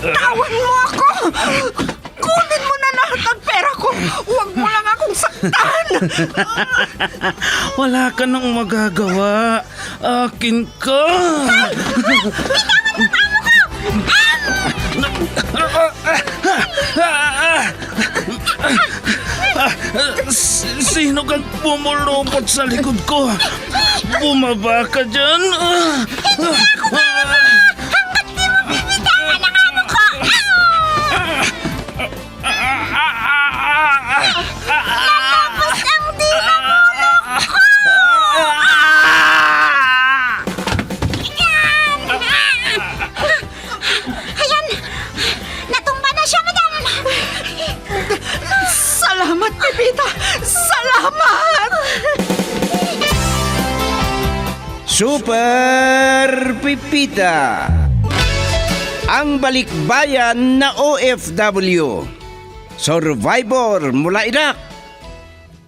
Bitawan mo ako! Kunin mo na lahat ng pera ko! Huwag mo lang akong saktan! Wala ka nang magagawa. Akin ka. Sino kang pumulupot sa likod ko? Bumaba ka dyan. Ayan! Natumba na siya, madam! Salamat, Pepita! Salamat! Super Pipita, ang balikbayan na OFW, survivor mula Iraq,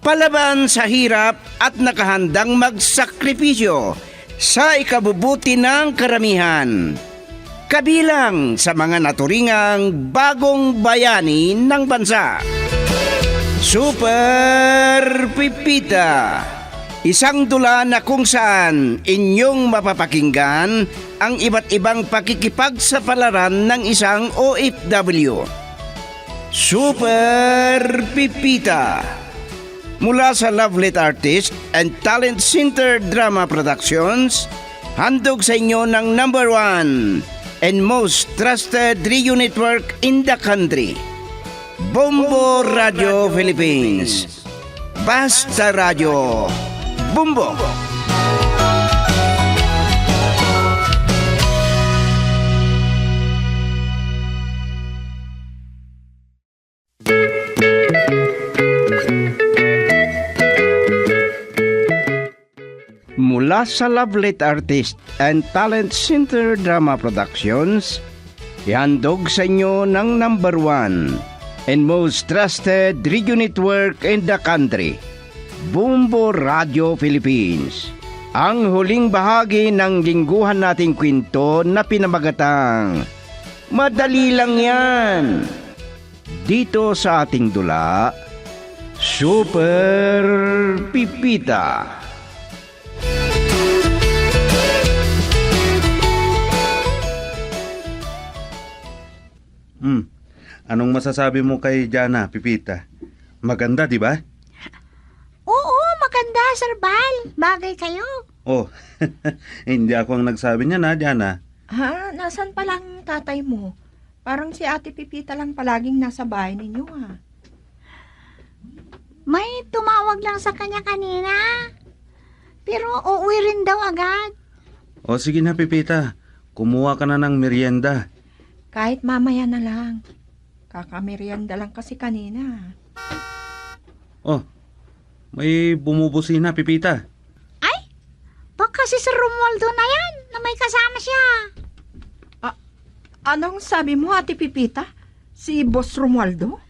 palaban sa hirap at nakahandang magsakripisyo sa ikabubuti ng karamihan, kabilang sa mga naturingang bagong bayani ng bansa. Super Pipita, isang dula na kung saan inyong mapapakinggan ang iba't ibang pakikipagsapalaran ng isang OFW. Super Pipita, mula sa Lovelet Artist and Talent Center Drama Productions, handog sa inyo ng #1 and most trusted radio network in the country, Bombo Radio Philippines. Basta Radio Bombo. Mula sa Lovelet Artist and Talent Center Drama Productions, ihandog sa inyo ng #1 and most trusted radio network in the country, Bombo Radio Philippines. Ang huling bahagi ng lingguhan nating kwento na pinamagatang Madali Lang Yan. Dito sa ating dula, Super Pipita. Anong masasabi mo kay Jana, Pipita? Maganda, di ba? Oo, maganda, Sir Bal. Bagay kayo. Oh, hindi ako ang nagsabi niya na, Jana. Ha? Nasaan pa lang tatay mo? Parang si Ate Pipita lang palaging nasa bahay ninyo, ha? May tumawag lang sa kanya kanina. Pero uuwi rin daw agad. O sige na, Pipita. Kumuha ka na ng merienda. Kahit mamaya na lang. Kakamerienda lang kasi kanina. Oh, may bumubusi na, Pipita. Ay, baka si Sir Romualdo na yan na may kasama siya. Anong sabi mo, Ate Pipita? Si Boss Romualdo?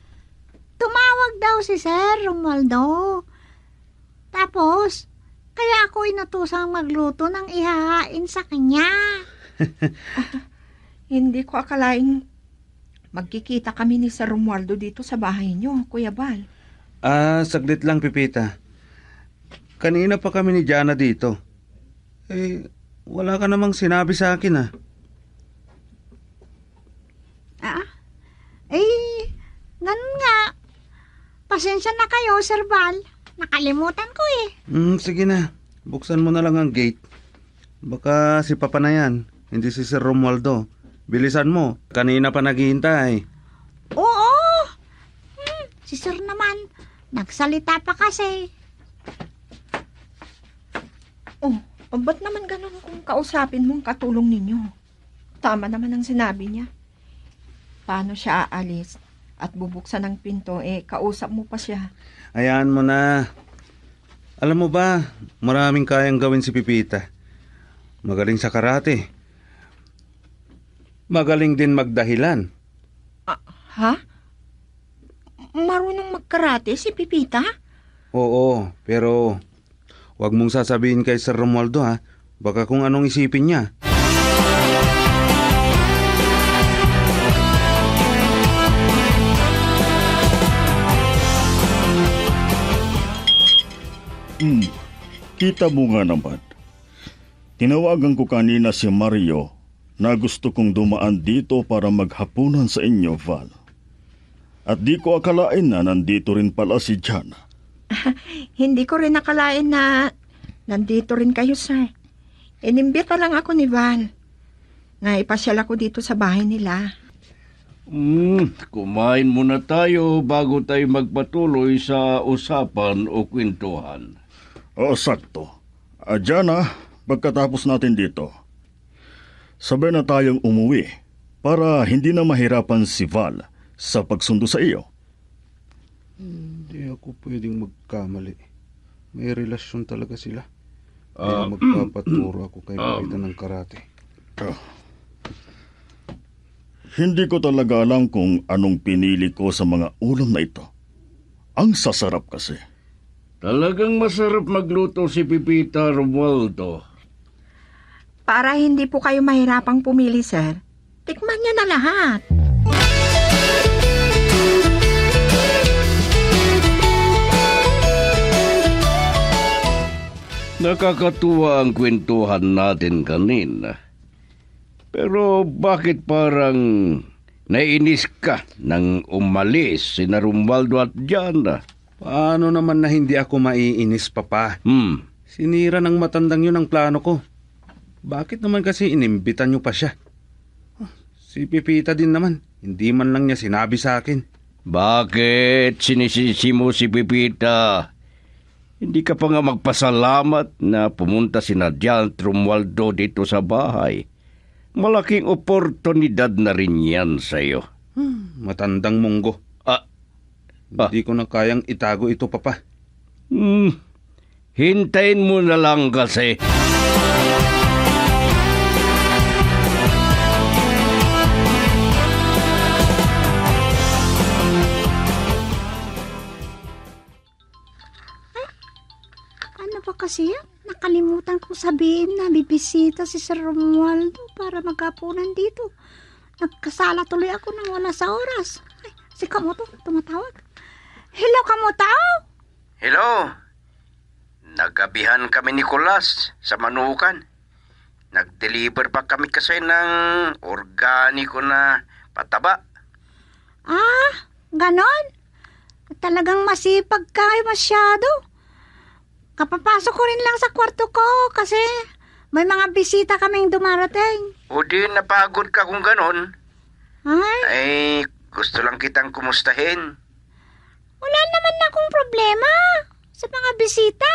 Tumawag daw si Sir Romualdo. Tapos, kaya ako inutusang magluto ng ihahain sa kanya. Hindi ko akalaing magkikita kami ni Sir Romualdo dito sa bahay niyo, Kuya Bal. Saglit lang, Pipita. Kanina pa kami ni Jana dito. Wala ka namang sinabi sa akin, Ganun nga. Pasensya na kayo, Sir Bal. Nakalimutan ko eh. Sige na. Buksan mo na lang ang gate. Baka si Papa na yan, hindi si Sir Romualdo. Bilisan mo. Kanina pa naghihintay. Oo. Si Sir naman, nagsalita pa kasi. Oh, ba't naman ganun kung kausapin mo ang katulong ninyo? Tama naman ang sinabi niya. Paano siya aalis at bubuksan ng pinto, kausap mo pa siya. Hayaan mo na. Alam mo ba, maraming kayang gawin si Pipita. Magaling sa karate. Magaling din magdahilan. Ha? Marunong magkarate si Pipita? Oo, pero wag mong sasabihin kay Sir Romualdo, ha. Baka kung anong isipin niya. Kita mo nga naman. Tinawagan ko kanina si Mario na gusto kong dumaan dito para maghapunan sa inyo, Val. At di ko akalain na nandito rin pala si Jana. Hindi ko rin nakalain na nandito rin kayo, sir. Inimbita lang ako ni Val. Na ipasyal ako dito sa bahay nila. Kumain muna tayo bago tayo magpatuloy sa usapan o kwentuhan. Oo, sakto. Jana, pagkatapos natin dito, sabay na tayong umuwi para hindi na mahirapan si Val sa pagsundo sa iyo. Hindi ako pwedeng magkamali. May relasyon talaga sila. Kaya magpapaturo ako kay Marita ng karate. Hindi ko talaga alam kung anong pinili ko sa mga ulam na ito. Ang sasarap kasi. Talagang masarap magluto si Pipita, Romualdo. Para hindi po kayo mahirapang pumili, sir, tikman niya na lahat. Nakakatuwa ang kwentuhan natin kanina. Pero bakit parang nainis ka nang umalis si Romualdo at Jana? Paano naman na hindi ako maiinis, Papa? Sinira ng matandang yun ang plano ko. Bakit naman kasi inimbitan niyo pa siya? Si Pipita din naman. Hindi man lang niya sinabi sa akin. Bakit sinisisi mo si Pipita? Hindi ka pa nga magpasalamat na pumunta si Nadia at Romualdo dito sa bahay. Malaking oportunidad na rin yan sa'yo. Matandang munggo. Hindi ko na kayang itago ito, Papa. Hintayin mo na lang kasi. Ano ba kasi yan? Nakalimutan kong sabihin na bibisita si Sir Romualdo para maghapunan dito. Nagkasala tuloy ako nang wala sa oras. Ay, si Kamoto, tumatawag. Hello, Kamoto! Hello. Nagabihan kami ni Nicolas sa Manukan. Nag-deliver pa kami kasi ng organiko na pataba. Ah, ganon? Talagang masipag ka masyado. Kapapasok ko rin lang sa kwarto ko kasi may mga bisita kaming dumarating. O di napagod ka kung ganon. Ay, Ay, gusto lang kitang kumustahin. wala naman akong problema sa mga bisita.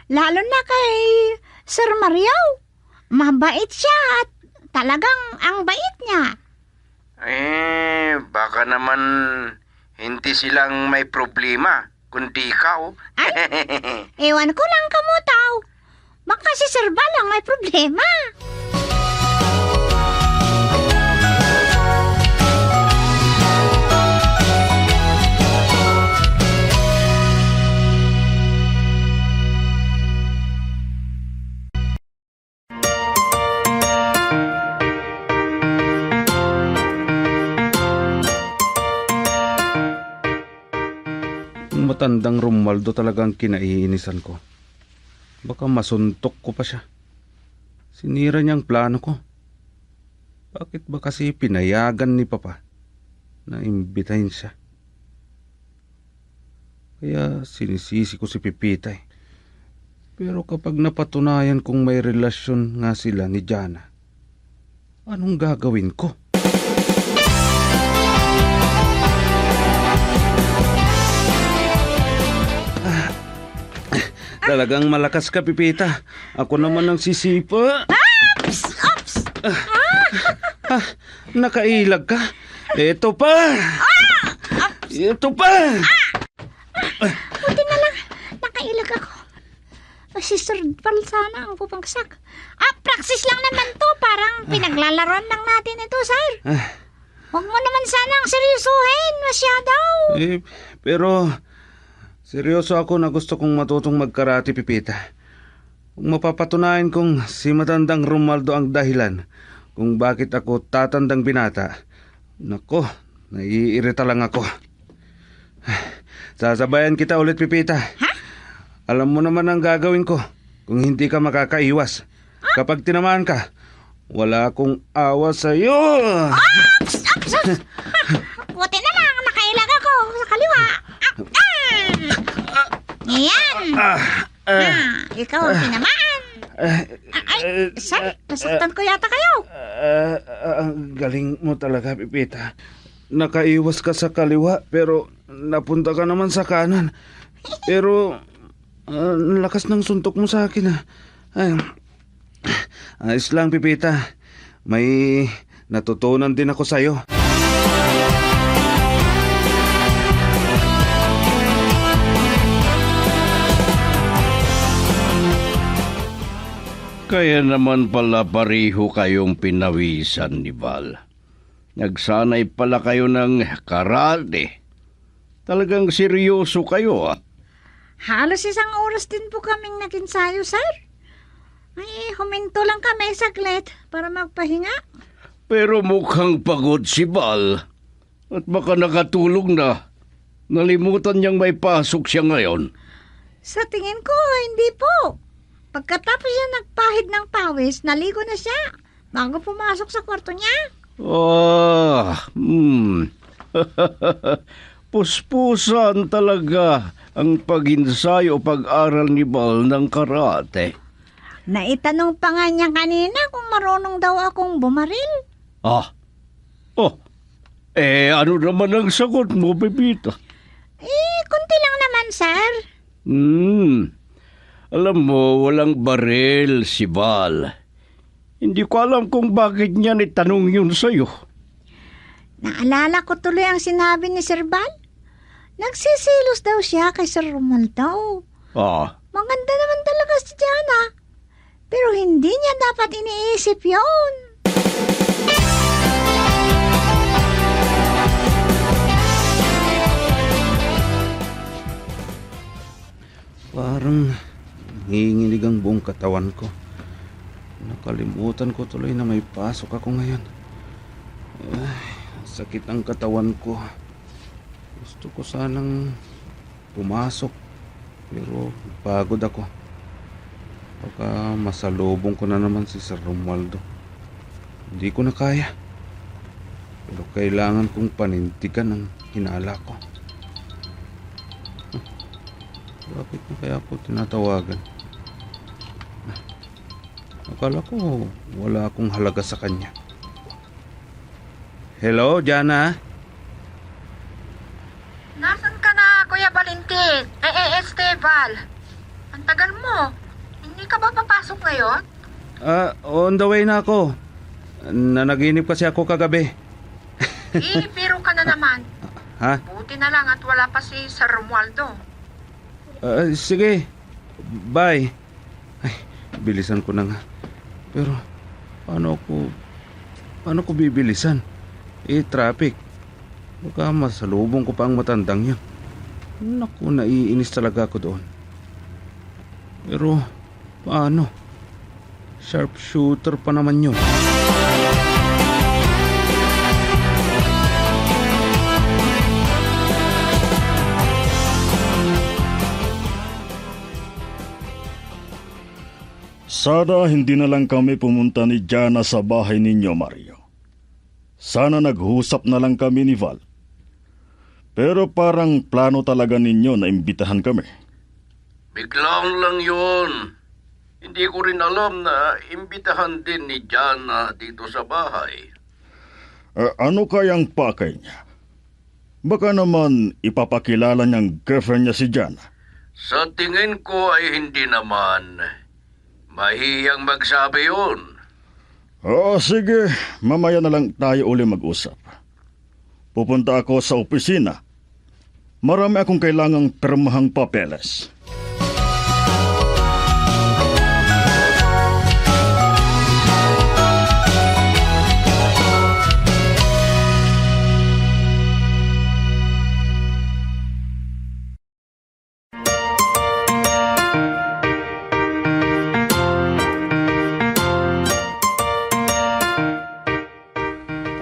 Lalo na kay Sir Mario. Mabait siya at talagang ang bait niya. Baka naman hindi silang may problema, kundi ikaw. Ewan ko lang, Kamutaw. Baka si Sir Bal ang may problema. Yung matandang Romualdo talagang kinaiinisan ko. Baka masuntok ko pa siya. Sinira niya ang plano ko. Bakit ba kasi pinayagan ni Papa na imbitahin siya? Kaya sinisisi ko si Pipita eh. Pero kapag napatunayan kong may relasyon nga sila ni Jana, anong gagawin ko? Talagang malakas ka, Pipita. Ako naman ang sisipa. Nakailag ka. Ito pa. Ito pa. Buti na lang, nakailag ako. Si Sir Bal sana ang pupangsak. Praksis lang naman to. Parang pinaglalaroan lang natin ito, Sir. Huwag mo naman sanang seryosuhin masyado. Pero seryoso ako na gusto kong matutong magkarate, Pipita. Kung mapapatunayan kong si matandang Romualdo ang dahilan kung bakit ako tatandang binata, nako, naiirita lang ako. Sasabayan kita ulit, Pipita. Ha? Alam mo naman ang gagawin ko kung hindi ka makakaiwas. Kapag tinamaan ka, wala akong awa sa'yo. Buti na lang, nakailag ako sa kaliwa. Ayan. Ikaw ang tinamaan. Ay, sorry, nasaktan ko yata kayo. Ang galing mo talaga, Pipita. Nakaiwas ka sa kaliwa pero napunta ka naman sa kanan. Pero ang lakas ng suntok mo sa akin. Ay, ayos lang, Pipita. May natutunan din ako sa'yo. Kaya naman pala pariho kayong pinawisan ni Val. Nagsanay pala kayo ng karate. Talagang seryoso kayo ah. Halos isang oras din po kaming nag-ensayo, sir. Ay, huminto lang kami saglit para magpahinga. Pero mukhang pagod si Val. At baka nakatulog na. Nalimutan niyang may pasok siya ngayon. Sa tingin ko, hindi po. Pagkatapos siya nagpahid ng pawis, naligo na siya bago pumasok sa kwarto niya. Puspusan talaga ang pag-insayo o pag-aral ni Val ng karate. Naitanong pa nga niya kanina kung marunong daw akong bumaril. Ano naman ang sagot mo, Pepita? Kunti lang naman, sir. Alam mo, walang baril si Val. Hindi ko alam kung bakit niya itanong yun sa'yo. Naalala ko tuloy ang sinabi ni Sir Val. Nagsisilos daw siya kay Sir Romualdo. Maganda naman talaga si Jana. Pero hindi niya dapat iniisip yun. Parang nanginginig ang buong katawan ko. Nakalimutan ko tuloy na may pasok ako ngayon. Sakit ang katawan ko. Gusto ko sanang pumasok pero pagod ako. Baka masalubong ko na naman si Sir Romualdo. Hindi ko na kaya. Pero kailangan kong panintigan ang hinala ko. Bakit na kaya ako tinatawagan? Akala ko wala akong halaga sa kanya. Hello, Jana? Nasaan ka na, Kuya Valentin? Esteval. Ang tagal mo. Hindi ka ba papasok ngayon? On the way na ako. Nanaginip kasi ako kagabi. Biro ka na naman. Ha? Buti na lang at wala pa si Sir Romualdo. Sige. Bye. Ay, bilisan ko na nga. Pero, paano ko bibilisan? Traffic. Baka masalubong ko pa ang matandang yan. Naku, naiinis talaga ako doon. Pero, paano? Sharpshooter pa naman yun. Sana hindi na lang kami pumunta ni Jana sa bahay ninyo, Mario. Sana naghusap na lang kami ni Val. Pero parang plano talaga ninyo na imbitahan kami. Biglang lang yun. Hindi ko rin alam na imbitahan din ni Jana dito sa bahay. Ano kayang pakay niya? Baka naman ipapakilala niyang girlfriend niya si Jana. Sa tingin ko ay hindi naman. Mahiyang magsabi yun. Sige. Mamaya na lang tayo uli mag-usap. Pupunta ako sa opisina. Marami akong kailangang pirmahang papeles.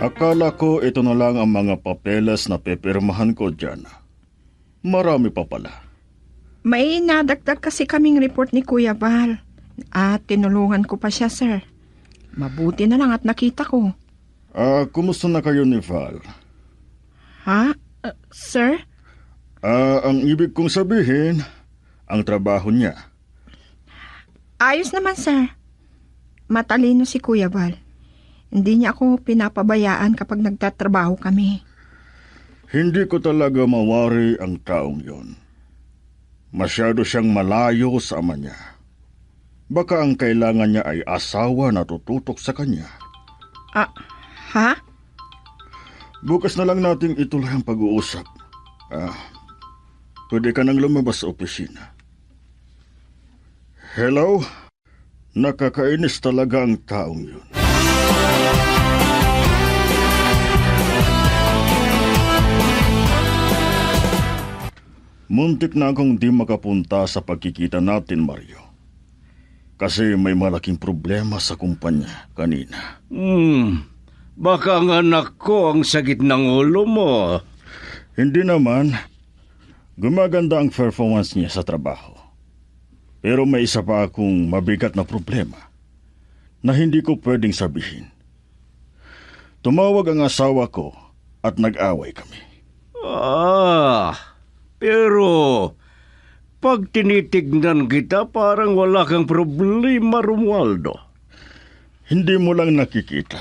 Akala ko ito na lang ang mga papeles na pepirmahan ko, Jana. Marami pa pala. May nadagdag kasi kaming report ni Kuya Val. At tinulungan ko pa siya, sir. Mabuti na lang at nakita ko. Kumusta na kayo ni Val? Ha? Sir? Ang ibig kong sabihin, ang trabaho niya. Ayos naman, sir. Matalino si Kuya Val. Hindi niya ako pinapabayaan kapag nagtatrabaho kami. Hindi ko talaga mawari ang taong yon. Masyado siyang malayo sa ama niya. Baka ang kailangan niya ay asawa na tututok sa kanya. Ha? Bukas na lang nating ituloy ang pag-uusap. Pwede ka nang lumabas sa opisina. Hello? Nakakainis talaga ang taong yun. Muntik na akong di makapunta sa pagkikita natin, Mario. Kasi may malaking problema sa kumpanya kanina. Baka ang anak ko ang sakit ng ulo mo. Hindi naman. Gumaganda ang performance niya sa trabaho. Pero may isa pa akong mabigat na problema na hindi ko pwedeng sabihin. Tumawag ang asawa ko at nag-away kami. Pero pag tinitignan kita parang wala kang problema, Romualdo. Hindi mo lang nakikita.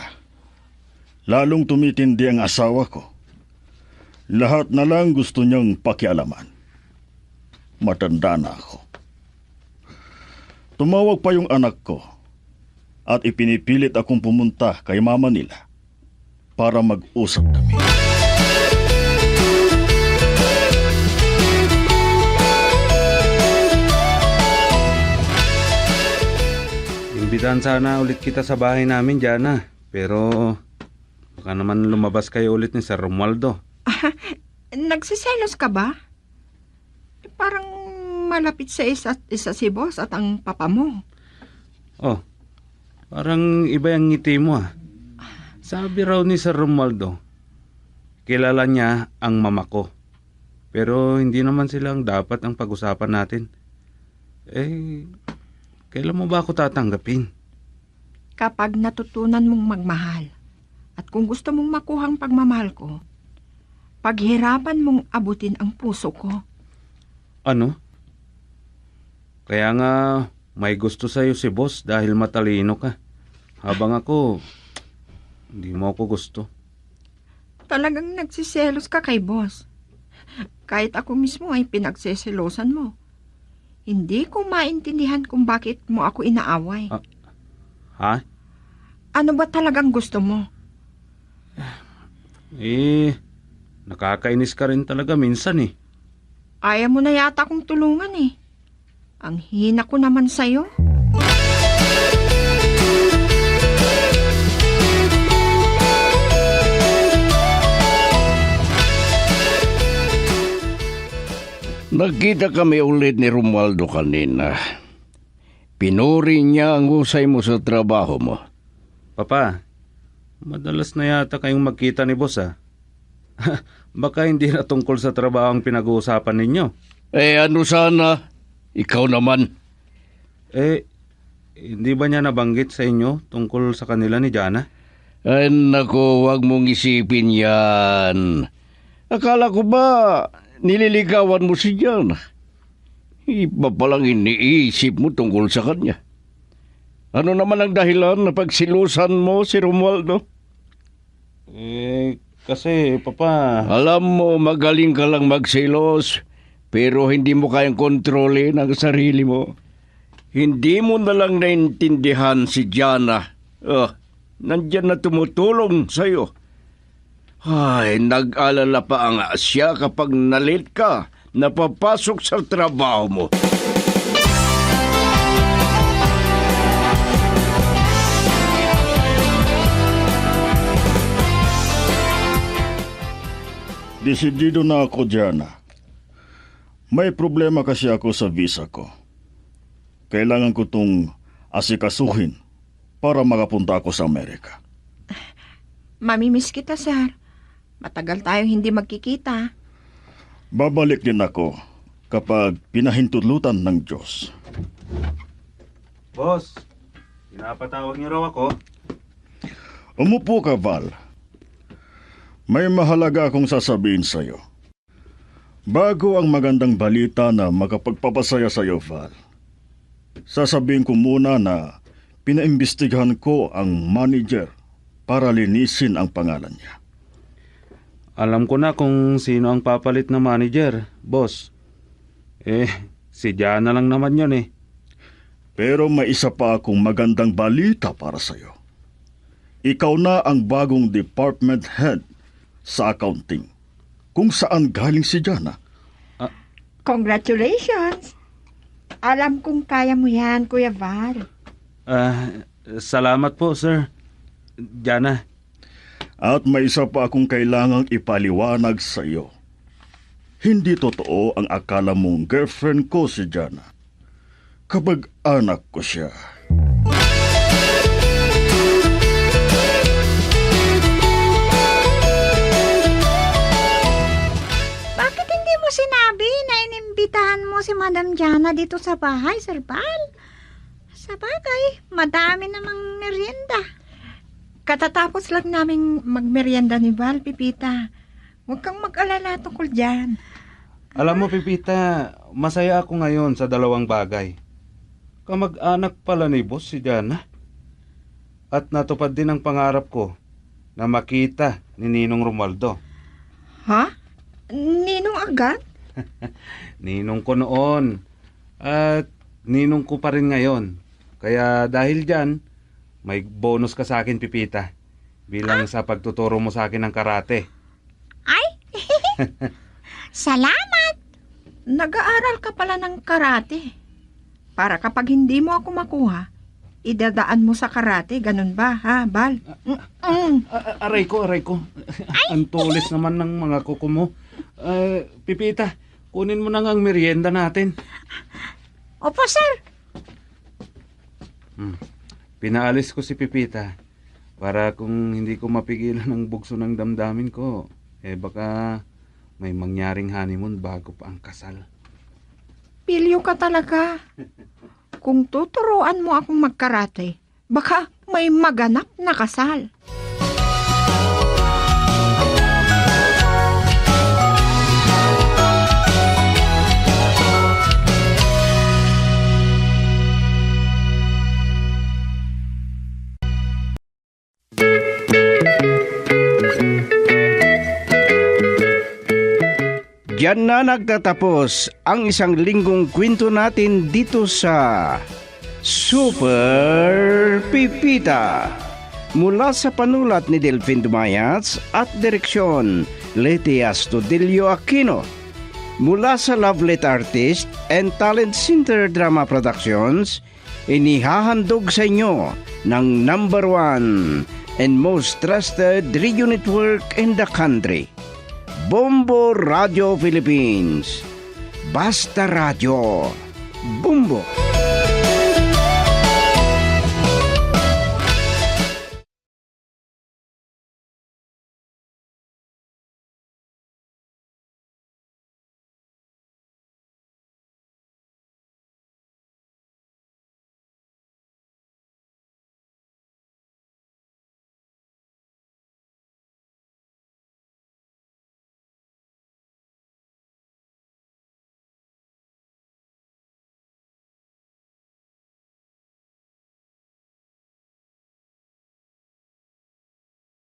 Lalong tumitindi ang asawa ko. Lahat na lang gusto niyang pakialaman. Matanda na ako. Tumawag pa yung anak ko at ipinipilit akong pumunta kay mama nila para mag-usap kami. Imbitahan sana ulit kita sa bahay namin, Jana. Pero baka naman lumabas kayo ulit ni Sir Romualdo. Nagsiselos ka ba? Parang malapit sa isa't isa si boss at ang papa mo. Oh, parang iba yung ngiti mo ah. Sabi raw ni Sir Romualdo, kilala niya ang mama ko. Pero hindi naman silang dapat ang pag-usapan natin. Kailan mo ba ako tatanggapin? Kapag natutunan mong magmahal at kung gusto mong makuhang pagmamahal ko, paghirapan mong abutin ang puso ko. Ano? Kaya nga may gusto sa'yo si boss dahil matalino ka. Habang ako, hindi mo ako gusto. Talagang nagsiselos ka kay boss. Kahit ako mismo ay pinagseselosan mo. Hindi ko maintindihan kung bakit mo ako inaaway. Ha? Ano ba talagang gusto mo? Nakakainis ka rin talaga minsan eh. Ayaw mo na yata akong tulungan eh. Ang hina ko naman sa'yo. Nagkita kami ulit ni Romualdo kanina. Pinuri niya ang husay mo sa trabaho mo. Papa, madalas na yata kayong magkita ni boss ah. Baka hindi na tungkol sa trabaho ang pinag-uusapan ninyo. Ano sana? Ikaw naman. Hindi ba niya nabanggit sa inyo tungkol sa kanila ni Jana? Ay naku, huwag mong isipin yan. Akala ko ba nililigawan mo si Jana? Iba palang iniisip mo tungkol sa kanya. Ano naman ang dahilan na pagsilusan mo si Romualdo? Kasi Papa... Alam mo, magaling ka lang magsilos, pero hindi mo kayang kontrolin ang sarili mo. Hindi mo na lang naintindihan si Jana. Nandyan na tumutulong sa'yo. Ay, nag-alala pa ang siya kapag nalit ka, napapasok sa trabaho mo. Desidido na ako, Jana. May problema kasi ako sa visa ko. Kailangan ko itong asikasuhin para makapunta ako sa Amerika. Mamimiss kita, sir. Matagal tayong hindi magkikita. Babalik din ako kapag pinahintulutan ng Diyos. Boss, pinapatawag niyo raw ako. Umupo ka, Val. May mahalaga akong sasabihin sa'yo. Bago ang magandang balita na makapagpapasaya sa'yo, Val, sasabihin ko muna na pinaimbestigahan ko ang manager para linisin ang pangalan niya. Alam ko na kung sino ang papalit na manager, boss. Si Jana lang naman yun eh. Pero may isa pa akong magandang balita para sa'yo. Ikaw na ang bagong department head sa accounting, kung saan galing si Jana. Congratulations! Alam kong kaya mo yan, Kuya Val. Salamat po, sir. Jana. At may isa pa akong kailangang ipaliwanag sa iyo. Hindi totoo ang akala mong girlfriend ko si Jana. Kapag anak ko siya. Bakit hindi mo sinabi na inimbitahan mo si Madam Jana dito sa bahay, Sir Val? Sa bagay, madami namang merienda. Katatapos lang naming magmerienda ni Val, Pipita. Huwag kang mag-alala tungkol dyan. Alam mo, Pipita, masaya ako ngayon sa dalawang bagay. Kamag-anak pala ni boss si Jana. At natupad din ang pangarap ko na makita ni Ninong Romualdo. Ha? Ninong agad? Ninong ko noon. At ninong ko pa rin ngayon. Kaya dahil dyan, may bonus ka sa akin, Pipita. Bilang sa pagtuturo mo sa akin ng karate. Ay, salamat! Nag-aaral ka pala ng karate. Para kapag hindi mo ako makuha, idadaan mo sa karate. Ganun ba, ha, Val? Aray ko. Ang tulis naman ng mga kuko mo. Pipita, kunin mo na nga ang merienda natin. Opo, sir. Pinaalis ko si Pipita para kung hindi ko mapigilan ang bugso ng damdamin ko, baka may mangyaring honeymoon bago pa ang kasal. Pilyo ka talaga. Kung tuturuan mo akong magkarate, baka may maganap na kasal. Diyan na nagtatapos ang isang linggong kwento natin dito sa Super Pipita. Mula sa panulat ni Delfin Dumayas at direksyon Leti Astudillo Aquino. Mula sa Lovelet Artist and Talent Center Drama Productions, inihahandog sa inyo ng #1 and most trusted radio network in the country. Bombo Radio Philippines. Basta Radio. Bombo.